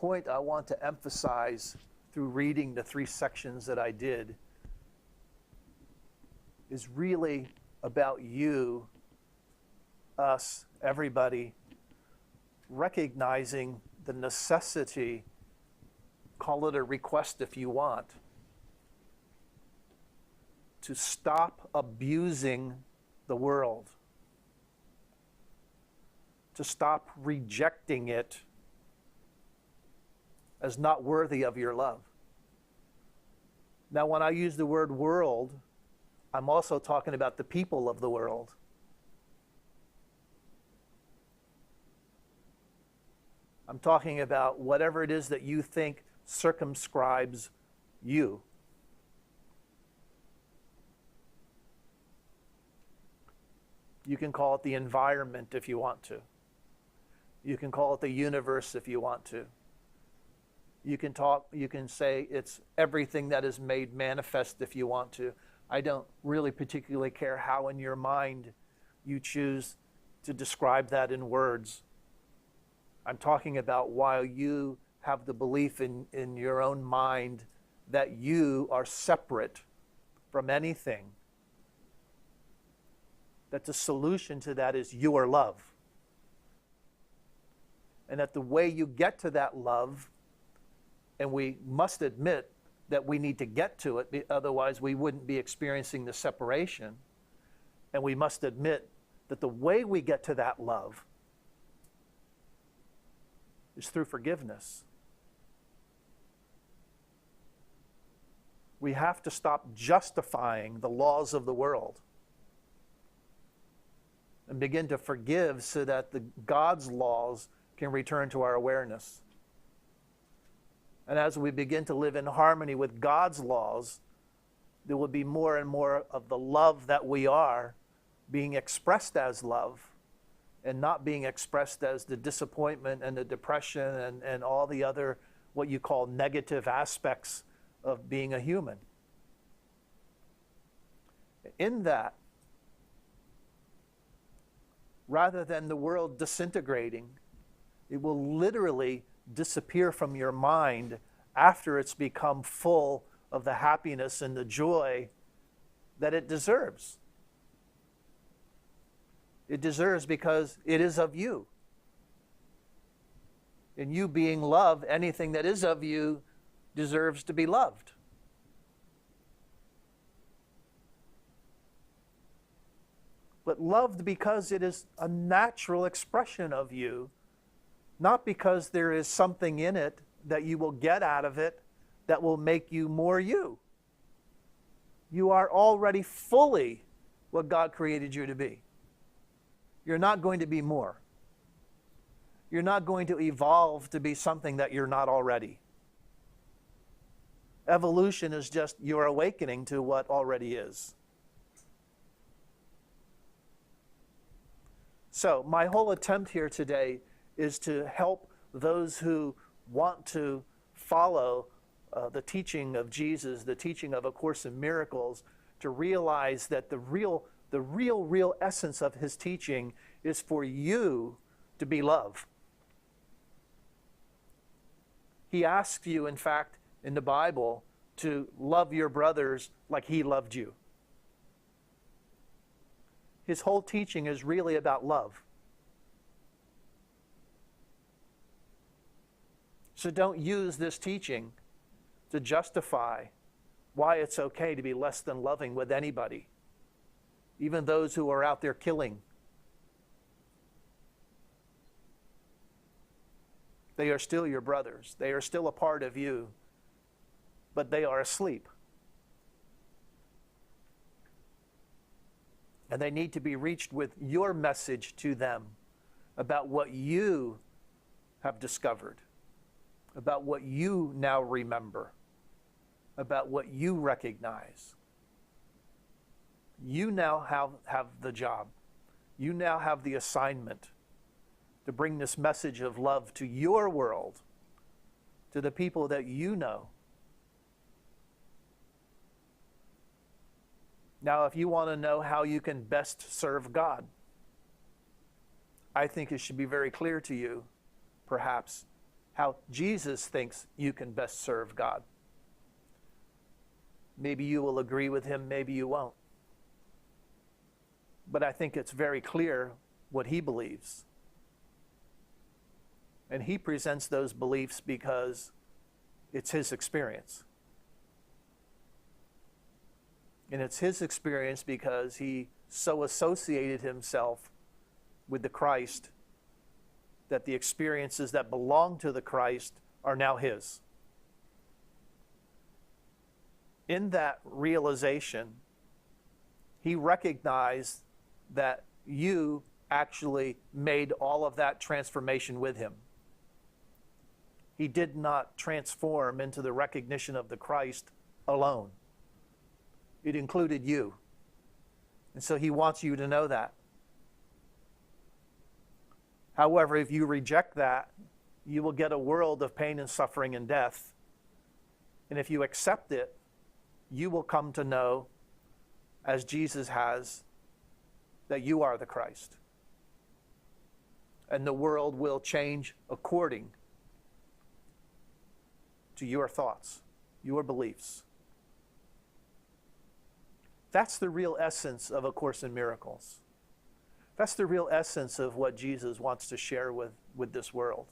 point I want to emphasize through reading the 3 sections that I did is really about you, us, everybody, recognizing the necessity, call it a request if you want, to stop abusing the world, to stop rejecting it as not worthy of your love. Now, when I use the word world, I'm also talking about the people of the world. I'm talking about whatever it is that you think circumscribes you. You can call it the environment if you want to. You can call it the universe if you want to. You can say it's everything that is made manifest if you want to. I don't really particularly care how in your mind you choose to describe that in words. I'm talking about while you have the belief in your own mind that you are separate from anything, that the solution to that is your love. And that the way you get to that love, and we must admit that we need to get to it, otherwise we wouldn't be experiencing the separation. And we must admit that the way we get to that love is through forgiveness. We have to stop justifying the laws of the world and begin to forgive so that God's laws can return to our awareness. And as we begin to live in harmony with God's laws, there will be more and more of the love that we are being expressed as love and not being expressed as the disappointment and the depression and all the other what you call negative aspects of being a human. In that, rather than the world disintegrating, it will literally disappear from your mind after it's become full of the happiness and the joy that it deserves. It deserves because it is of you. And you being love, anything that is of you deserves to be loved. But loved because it is a natural expression of you, not because there is something in it that you will get out of it that will make you more you. You are already fully what God created you to be. You're not going to be more. You're not going to evolve to be something that you're not already. Evolution is just your awakening to what already is. So my whole attempt here today is to help those who want to follow the teaching of Jesus, the teaching of A Course in Miracles, to realize that the real essence of his teaching is for you to be love. He asks you, in fact, in the Bible, to love your brothers like he loved you. His whole teaching is really about love. So don't use this teaching to justify why it's okay to be less than loving with anybody, even those who are out there killing. They are still your brothers. They are still a part of you, but they are asleep. And they need to be reached with your message to them about what you have discovered, about what you now remember, about what you recognize. You now have the job. You now have the assignment to bring this message of love to your world, to the people that you know. Now, if you want to know how you can best serve God, I think it should be very clear to you, perhaps, how Jesus thinks you can best serve God. Maybe you will agree with him, maybe you won't. But I think it's very clear what he believes. And he presents those beliefs because it's his experience. And it's his experience because he so associated himself with the Christ that the experiences that belong to the Christ are now his. In that realization, he recognized that you actually made all of that transformation with him. He did not transform into the recognition of the Christ alone. It included you. And so he wants you to know that. However, if you reject that, you will get a world of pain and suffering and death. And if you accept it, you will come to know, as Jesus has, that you are the Christ. And the world will change according to your thoughts, your beliefs. That's the real essence of A Course in Miracles. That's the real essence of what Jesus wants to share with this world.